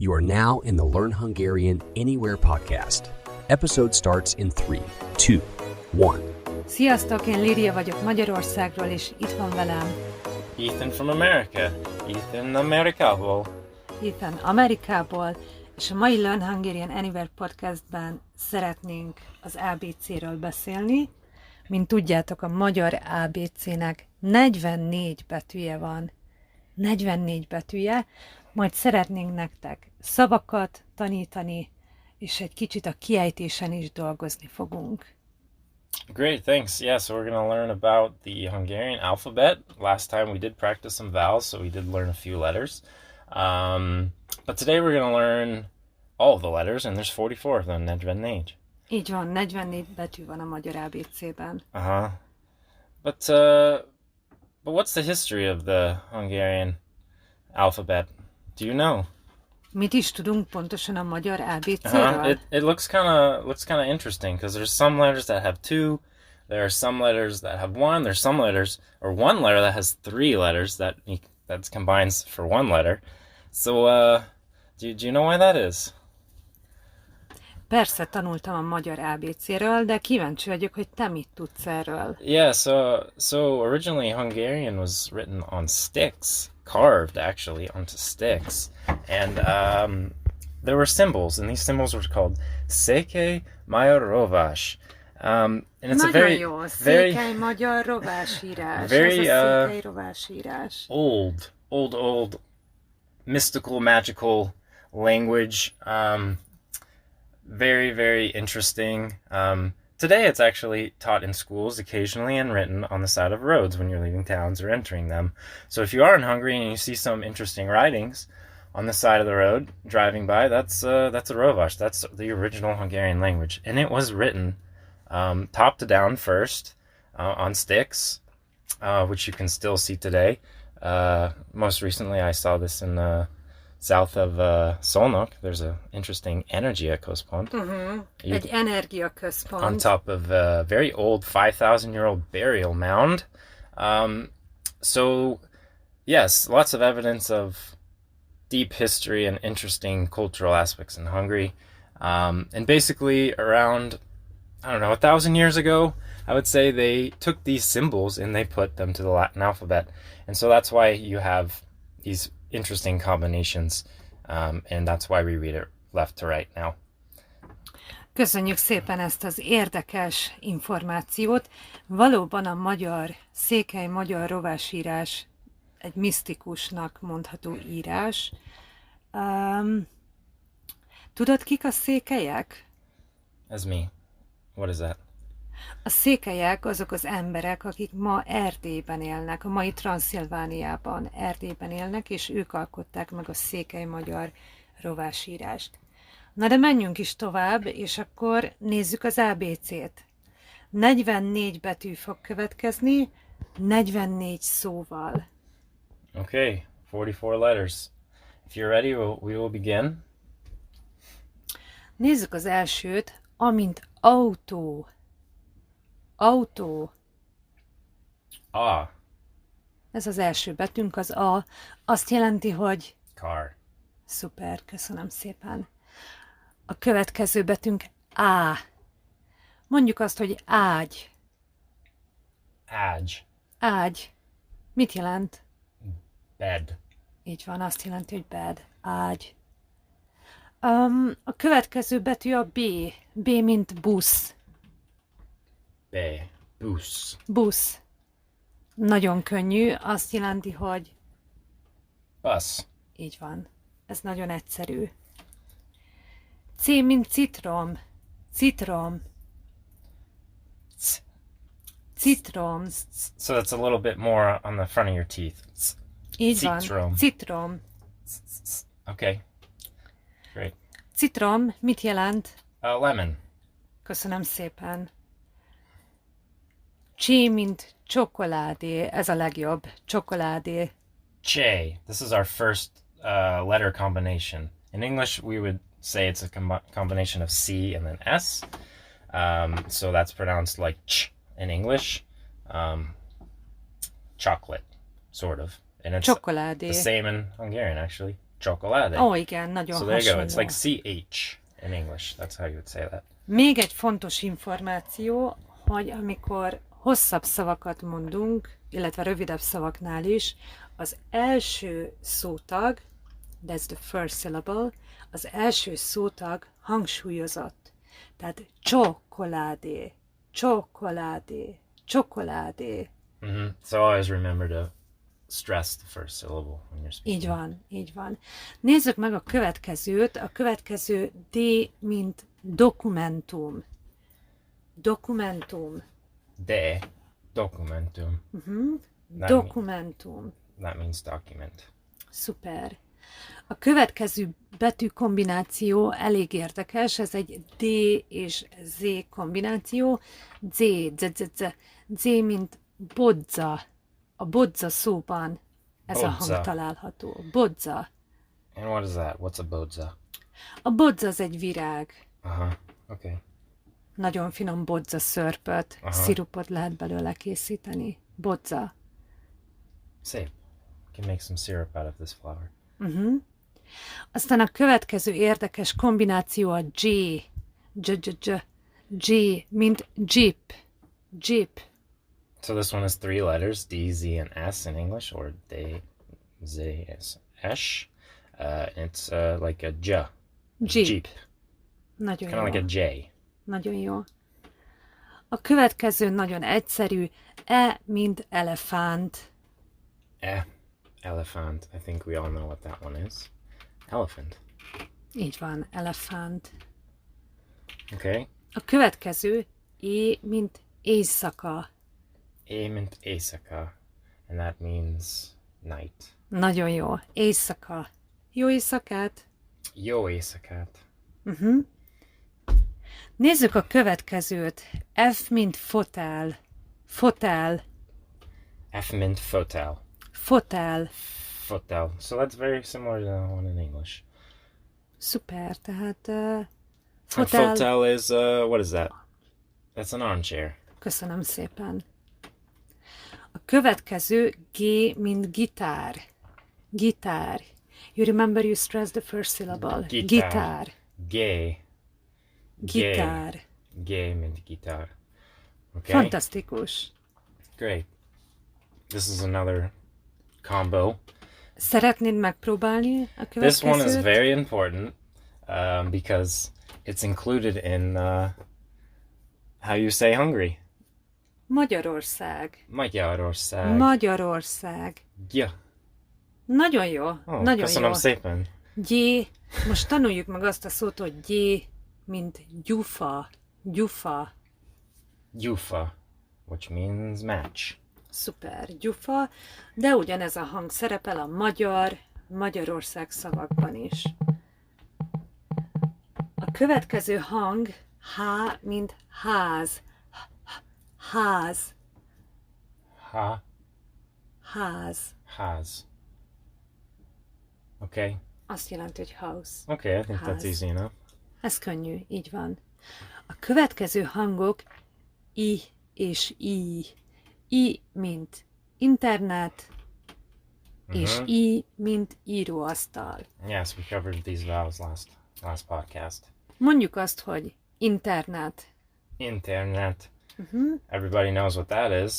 You are now in the Learn Hungarian Anywhere podcast. Episode starts in 3, 2, 1. Sziasztok, én Lídia vagyok Magyarországról, és itt van velem Ethan from America. Ethan Amerikából. Ethan Amerikából, és a mai Learn Hungarian Anywhere podcastben szeretnénk az ABC-ről beszélni. Mint tudjátok, a magyar ABC-nek 44 betűje van. 44 betűje, majd szeretnénk nektek szavakat tanítani, és egy kicsit a kiejtésen is dolgozni fogunk. Great, thanks. Yeah, so we're going to learn about the Hungarian alphabet. Last time we did practice some vowels, so we did learn a few letters. But today we're going to learn all of the letters, and there's 44 of them, 44. Így van, 44 betű van a magyar ABC-ben. But what's the history of the Hungarian alphabet? Do you know? Mit is tudunk pontosan a magyar ABC-ről? It looks kind of interesting because there's some letters that have 2, there are some letters that have 1, there's some letters or one letter that has 3 letters that combines for one letter. So do you know why that is? Persze tanultam a magyar ABC-ről, de kíváncsi vagyok, hogy te mit tudsz erről. Yeah, so originally Hungarian was written on sticks, carved actually onto sticks, and there were symbols, and these symbols were called Székely Magyar Rovás. And it's Nagyon a very, jó, very, székely magyar rovásírás. very Ez a székely rovásírás. old, mystical, magical language. Very, very interesting. Today it's actually taught in schools occasionally and written on the side of roads when you're leaving towns or entering them. So if you are in Hungary and you see some interesting writings on the side of the road driving by, that's a rovás. That's the original Hungarian language. And it was written top to down first on sticks, which you can still see today. Most recently I saw this in the south of Szolnok. There's an interesting energiaközpont. Egy energiaközpont. On top of a very old 5,000-year-old burial mound. So, yes, lots of evidence of deep history and interesting cultural aspects in Hungary. And basically around, 1,000 years ago, I would say they took these symbols and they put them to the Latin alphabet. And so that's why you have these interesting combinations, and that's why we read it left to right now. Köszönjük szépen ezt az érdekes információt. Valóban a székely magyar rovásírás egy misztikusnak mondható írás. Tudod, kik a székelyek? That's me. What is that? A székelyek azok az emberek, akik ma Erdélyben élnek, a mai Transzilvániában Erdélyben élnek, és ők alkották meg a székely magyar rovásírást. Na de menjünk is tovább, és akkor nézzük az ABC-t. 44 betű fog következni, 44 szóval. Okay, 44 letters. If you're ready, we will begin. Nézzük az elsőt, amint autó. Autó. A. Ez az első betűnk, az A. Azt jelenti, hogy... Car. Szuper, köszönöm szépen. A következő betűnk A. Mondjuk azt, hogy ágy. Ágy. Ágy. Mit jelent? Bed. Így van, azt jelenti, hogy bed. Ágy. A következő betű a B. B, mint busz. B. Busz. Busz. Nagyon könnyű, azt jelenti, hogy... Bus. Így van. Ez nagyon egyszerű. C, mint citrom. Citrom. Citrom. So that's a little bit more on the front of your teeth. Így van. Citrom. Citrom. Okay. Great. Citrom mit jelent? Lemon. Köszönöm szépen. Csé, mint csokoládé. Ez a legjobb. Csokoládé. Che. This is our first letter combination. In English, we would say it's a combination of C and then S. So that's pronounced like ch in English. Chocolate, sort of. And it's Csokoládé. the same in Hungarian, actually. chocolate. Ó, igen, nagyon So there you go. It's hasonló. like CH in English. That's how you would say that. Még egy fontos információ, hogy amikor hosszabb szavakat mondunk, illetve rövidebb szavaknál is, az első szótag, that's the first syllable, az első szótag hangsúlyozott. Tehát csokoládé, csokoládé, csokoládé. So always remember to stress the first syllable when you're speaking. Így van, így van. Nézzük meg a következőt. A következő D, mint dokumentum. Dokumentum. De documentum. Dokumentum. That means document. Szuper. A következő betű kombináció elég érdekes, ez egy D és Z kombináció. Z, Z, mint bodza. A bodza szóban ez a Bodza. hang található. Bodza. And what is that? What's a bodza? A bodza az egy virág. Okay. Nagyon finom bodza szörpöt, szirupot lehet belőle készíteni. Bodza. Safe. Can make some syrup out of this flower. Aztán a következő érdekes kombináció a G. G, mint jeep. Jeep. So this one has 3 letters, D, Z, and S in English, or D, Z, S, S. It's like a J. Jeep. Nagyon Kind of jó. like a J. Nagyon jó. A következő nagyon egyszerű. E, mint elefánt. Elephant. I think we all know what that one is. Elephant. Így van, elefánt. Okay. A következő É, mint éjszaka. A mint éjszaka. And that means night. Nagyon jó. Éjszaka. Jó éjszakát. Jó éjszakát. Nézzük a következőt. F, mint fotel. Fotel. F mint fotel. Fotel. Fotel. So that's very similar to the one in English. Szuper, tehát And fotel. fotel is, what is that? That's an armchair. Köszönöm szépen. A következő G, mint gitár. Gitár. You remember you stressed the first syllable. Gitár. Gay. Gitár. Gay mint guitar. Okay. Fantasztikus. Great. This is another combo. Szeretnéd megpróbálni a This one is következőt? very important because it's included in how you say Hungary. Magyarország. Magyarország. Magyarország. Ja. Nagyon jó. Oh, Nagyon köszönöm jó. szépen. Gyé. Most tanuljuk meg azt a szót, hogy gyé, mint gyufa. Gyufa. Jufa, which means match. Szuper, gyufa, de ugyanez a hang szerepel a Magyarország szavakban is. A következő hang H, mint ház. Ház. Ha. Ház. Has. Okay. Azt jelenti, hogy house. Okay, I think that's Has. easy enough. Ez könnyű, így van. A következő hangok I és I. I, mint internet, és I, mint íróasztal. Yes, we covered these vowels last podcast. Mondjuk azt, hogy internet. Internet. Everybody knows what that is.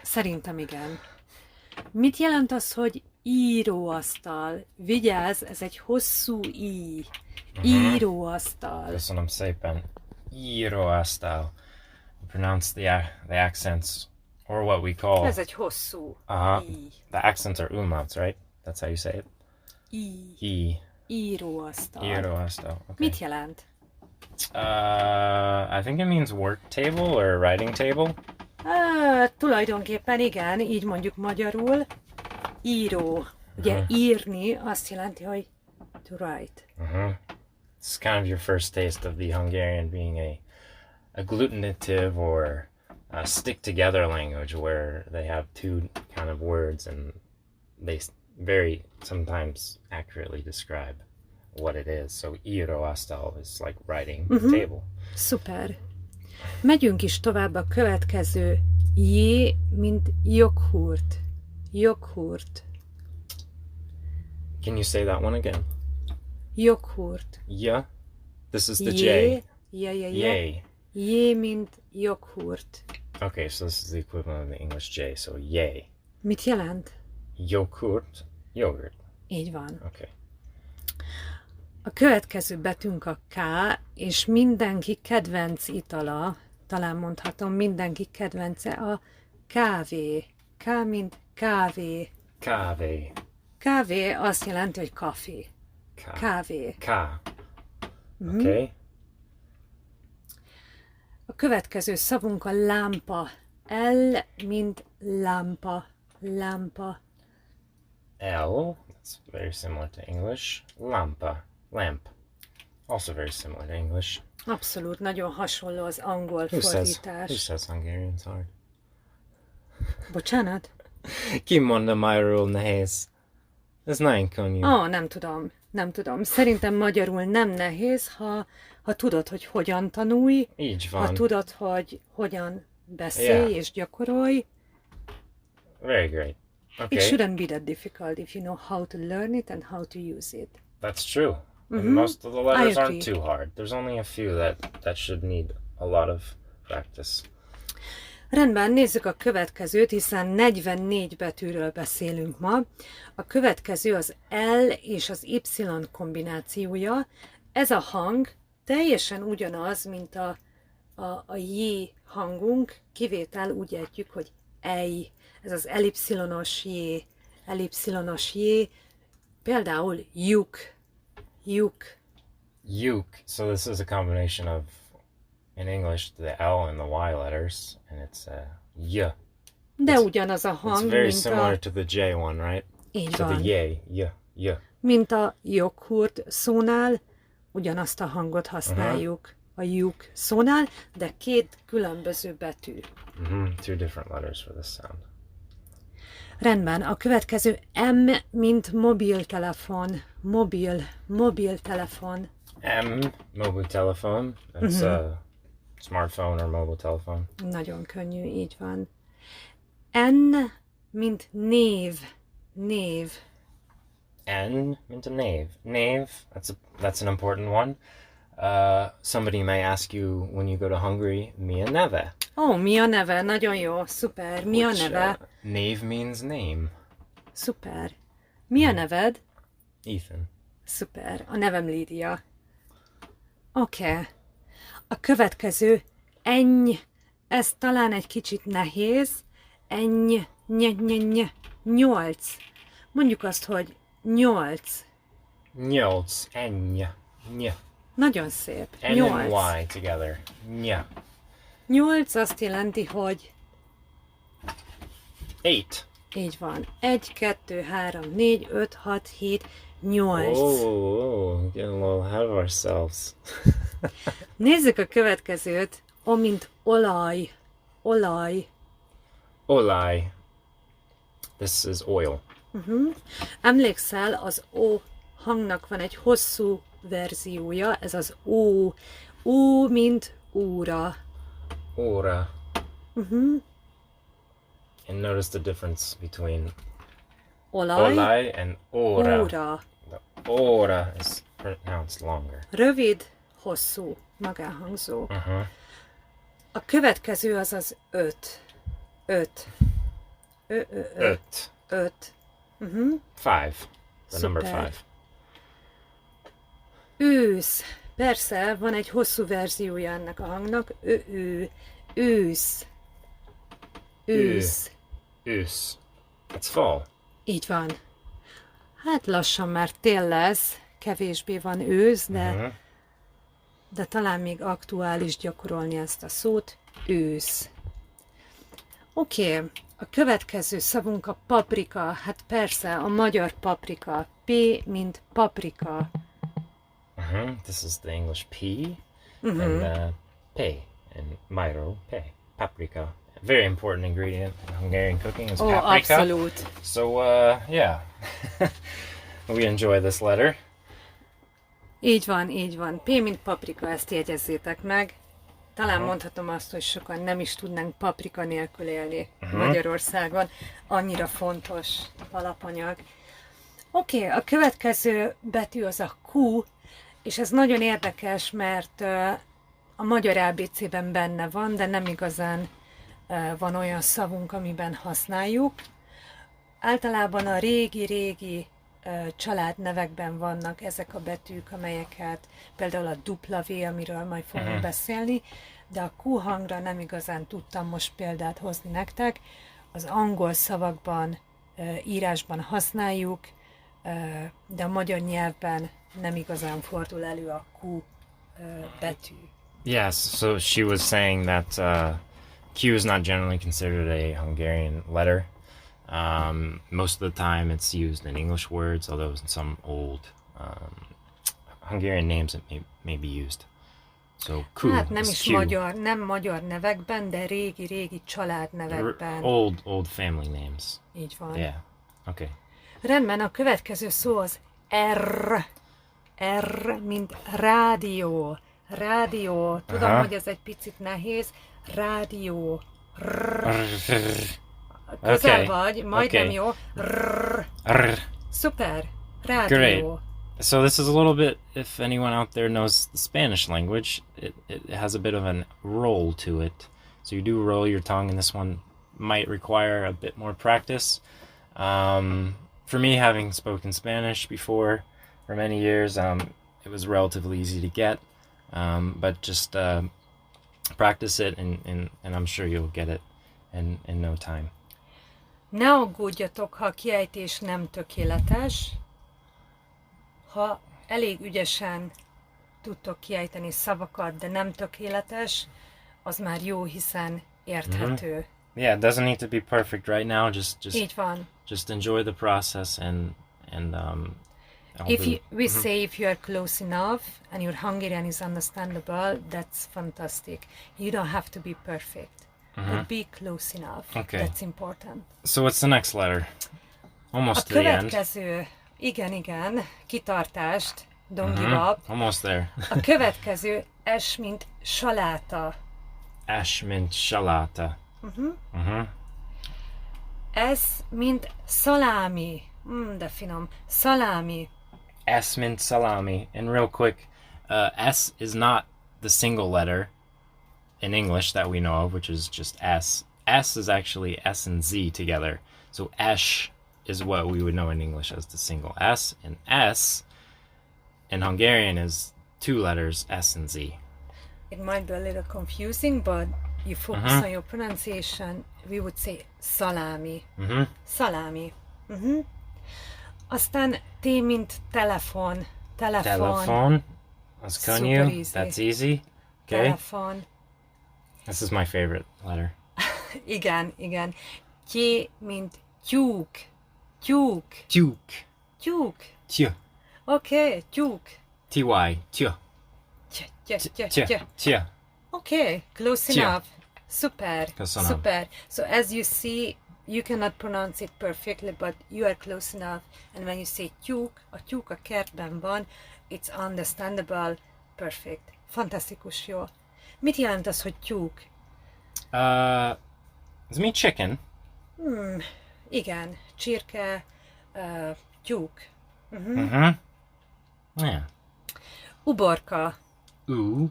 Szerintem igen. Mit jelent az, hogy íróasztal? Vigyázz, ez egy hosszú I. Íróasztal. Köszönöm szépen. Íróasztal. Pronounce the accents, or what we call. Ez egy hosszú I. The accents are umlauts, right? That's how you say it. I. E. Íróasztal. Íróasztal. Okay. Mit jelent? I think it means work table or writing table. Tulajdonképpen igen, így mondjuk magyarul. Író. Ugye írni azt jelenti, hogy to write. It's kind of your first taste of the Hungarian being a agglutinative or a stick-together language where they have two kind of words and they very sometimes accurately describe what it is. So íróasztal is like writing table. Szuper. Megyünk is tovább a következő. J, mint joghurt. Joghurt. Can you say that one again? Joghurt. Yeah. This is the Jé. J. Yay. Jé, mint joghurt. Okay, so this is the equivalent of the English J, so yay. Mit jelent? Yogurt. Yogurt. Így van. Okay. A következő betűnk a K, és mindenki kedvenc itala, talán mondhatom, mindenki kedvence a kávé. K, mint kávé. Kávé. Kávé azt jelenti, hogy kafé. Kávé. K. Okay. A következő szavunk a lámpa. L, mint lámpa. Lámpa. L. That's very similar to English. Lampa. Lamp. Also very similar to English. Abszolút, nagyon hasonló az angol Who fordítás. says Hungarian's hard? Bocsánat? Kimondom magyarul nehéz. Ez nagyon könnyű. Nem tudom. Szerintem magyarul nem nehéz, ha tudod, hogy hogyan tanulj, Így van. ha tudod, hogy hogyan beszélj és gyakorolj. Very great. Okay. It shouldn't be that difficult if you know how to learn it and how to use it. That's true. And most of the letters I agree. aren't too hard. There's only a few that should need a lot of practice. Rendben, nézzük a következőt, hiszen 44 betűről beszélünk ma. A következő az L és az Y kombinációja. Ez a hang teljesen ugyanaz, mint a J hangunk, kivétel úgy ejtjük, hogy ej. Ez az ellipszilonos J, például lyuk. Uke. So this is a combination of, in English, the L and the Y letters, and it's y. De ugyanaz a hang, It's very mint similar to the J one, right? Így To van. the yay, y. Mint a joghurt szónál, ugyanazt a hangot használjuk a lyuk szónál, de két különböző betű. Two different letters for this sound. Rendben, a következő M, mint mobiltelefon. Mobiltelefon. M, mobile telephone. That's a smartphone or mobile telephone. Nagyon könnyű, így van. N, mint név. N, mint a nave. Nave, that's an important one. Somebody may ask you when you go to Hungary, mi a neve? Mi a neve? Nagyon jó, szuper. Mi a Which, neve? nave means name. Szuper. Mi a neved? Ethan. Szuper. A nevem Lídia. Oké. A következő enny. Ez talán egy kicsit nehéz. Enny, 8. Mondjuk azt, hogy 8. Nyolc. Eny. Ny. Nagyon szép. N and 8. Y together. Ny. 8 azt jelenti, hogy 8. így van. 1, 2, 3, 4, 5, 6, 7, 8. Oh, getting a little ahead of ourselves. Nézzük a következőt. O, mint olaj. Olaj. This is oil. Emlékszel, az O hangnak van egy hosszú verziója, ez az ó. Ó, mint óra. Ora. And notice the difference between Olaj, olaj and ora. óra. The ora is pronounced longer. Rövid, hosszú, magánhangzó. A következő az az 5. 5. 5. 5. The number Super. 5. Ősz. Persze, van egy hosszú verziója ennek a hangnak. Ősz. Ősz. It's fall. Így van. Hát lassan már tél lesz, kevésbé van ősz, de talán még aktuális gyakorolni ezt a szót. Ősz. Oké, a következő szavunk a paprika. Hát persze, a magyar paprika. P, mint paprika. This is the English P and pay and Mairo pay. Paprika. A very important ingredient in Hungarian cooking is paprika. Abszolút. So yeah, we enjoy this letter. Így van. P, mint paprika, ezt jegyezzétek meg. Talán mondhatom azt, hogy sokan nem is tudnánk paprika nélkül élni Magyarországon. Annyira fontos alapanyag. Oké, a következő betű az a Q, és ez nagyon érdekes, mert a magyar ABC-ben benne van, de nem igazán van olyan szavunk, amiben használjuk. Általában a régi-régi családnevekben vannak ezek a betűk, amelyeket például a W, amiről majd fogunk beszélni, de a Q hangra nem igazán tudtam most példát hozni nektek. Az angol szavakban, írásban használjuk, de a magyar nyelvben nem igazán fordul elő a Q betű. Yes, so she was saying that Q is not generally considered a Hungarian letter. Most of the time it's used in English words, although in some old Hungarian names it may be used. So Q Hát nem is is Q. nem magyar nevekben, de régi-régi családnevekben. Old family names. Így van. Yeah, okay. Rendben, a következő szó az R. R, mint rádió. Rádió. Tudom, hogy ez egy picit nehéz. Rádió. Közel vagy, majdnem jó. Szuper. Rádió. Great. So this is a little bit, if anyone out there knows the Spanish language, it has a bit of a roll to it. So you do roll your tongue, and this one might require a bit more practice. For me, having spoken Spanish before for many years, it was relatively easy to get, but just practice it, and I'm sure you'll get it in no time. Ne aggódjatok, ha a kiejtés nem tökéletes. Ha elég ügyesen tudtok kiejteni szavakat, de nem tökéletes, az már jó, hiszen érthető. Yeah, it doesn't need to be perfect right now. Így van. Just enjoy the process and We say if you are close enough and your Hungarian is understandable, that's fantastic. You don't have to be perfect, but be close enough. Okay. That's important. So what's the next letter? Almost A to the end. következő, igen, kitartást, don't give up. Almost there. A következő S, mint saláta. Ash mint shalata. S, mint szalámi. De finom. Szalámi. S mint salami. And real quick, S is not the single letter in English that we know of, which is just S. S is actually S and Z together. So esh is what we would know in English as the single S, and S in Hungarian is two letters, S and Z. It might be a little confusing, but you focus on your pronunciation. We would say salami. Salami. Aztán T, mint telefon. Telephone. That's Super konyu. easy. That's easy. Okay. Telefon. This is my favorite letter. Igen. T, mint tyúk. Tyúk. Tyúk. Tyúk. Tjö. Okay, tyúk. Ty. Tjö. Tjö. Okay, close Tja. enough. Super. Köszönöm. Super. So as you see, you cannot pronounce it perfectly, but you are close enough. And when you say tyúk, a tyúk a kertben van, it's understandable, perfect. Fantasztikus jó. Mit jelent az, hogy tyúk? Does it mean chicken? Igen, csirke, tyúk. Yeah. Uborka.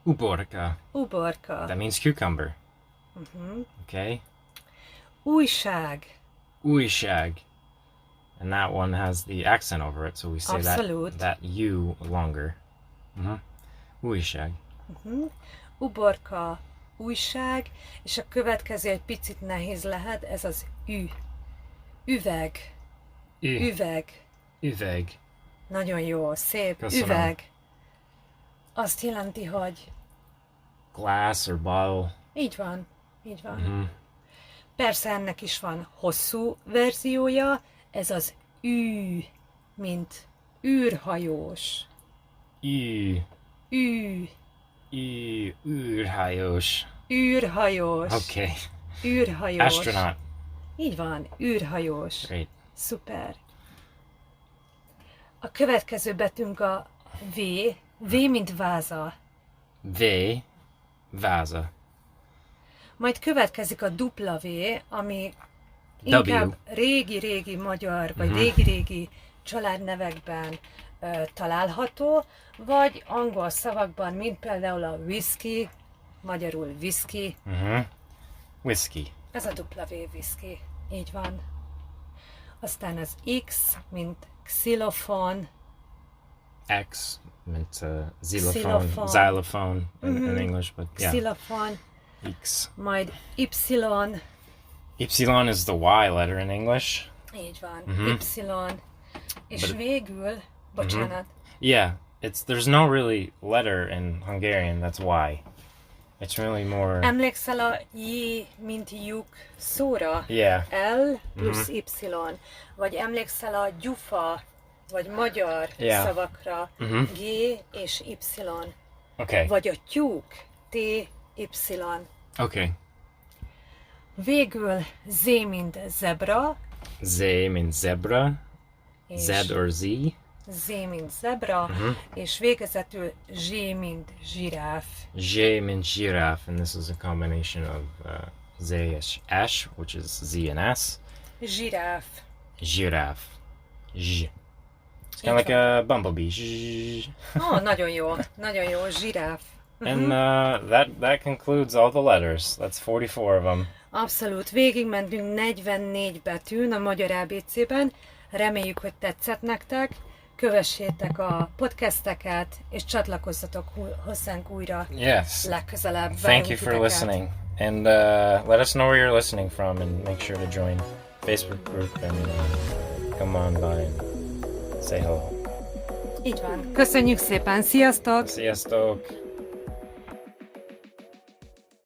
Uborka. Uborka. That means cucumber. Okay. Újság. Újság. And that one has the accent over it, so we say Abszolút. that U longer. Újság. Uborka, újság, és a következő egy picit nehéz lehet, ez az Ü. Üveg. Üveg. Üveg. Nagyon jó, szép. Köszönöm. Üveg. Azt jelenti, hogy Glass or bottle. így van. Persze ennek is van hosszú verziója, ez az Ü, mint űrhajós. Ű. Ü. Űrhajós. Űrhajós. Okay. Űrhajós. Astronaut. Így van, űrhajós. Great. Szuper. A következő betűnk a V. V, mint váza. V. Váza. Majd következik a W, ami inkább régi-régi magyar, vagy régi-régi családnevekben található, vagy angol szavakban, mint például a whisky, magyarul whisky. Whiskey. Ez a W whisky, így van. Aztán az X, mint xilofon. X, mint xylophone in English, but yeah. Xilofon. X. Majd Y. Y is the Y letter in English. Így van, Y. És végül, bocsánat. Yeah, there's no really letter in Hungarian, that's Y. It's really more... Emlékszel a J, mint lyuk szóra? Yeah. L plusz Y. Vagy emlékszel a gyufa, vagy magyar szavakra? G és Y. Okay. Vagy a tyúk, T, Y. Okay. Végül Z, mint zebra. Z means zebra. Z or Z. Z, mint zebra. És végezetül Z, mint zsiráf. Z means giraffe, and this is a combination of Z and S, which is Z and S. Zsiráf. Giraffe. Z. It's kind of like a bumblebee. Z. Nagyon jó, nagyon jó, zsiráf. And that concludes all the letters. That's 44 of them. Abszolút, végigmentünk 44 betűn a magyar ABC-ben. Reméljük, hogy tetszett nektek. Kövessétek a podcasteket, és csatlakozzatok hozzánk újra legközelebb. Thank you for listening. And let us know where you're listening from, and make sure to join Facebook group and come on by and say hello. Így van. Köszönjük szépen, sziasztok! Sziasztok!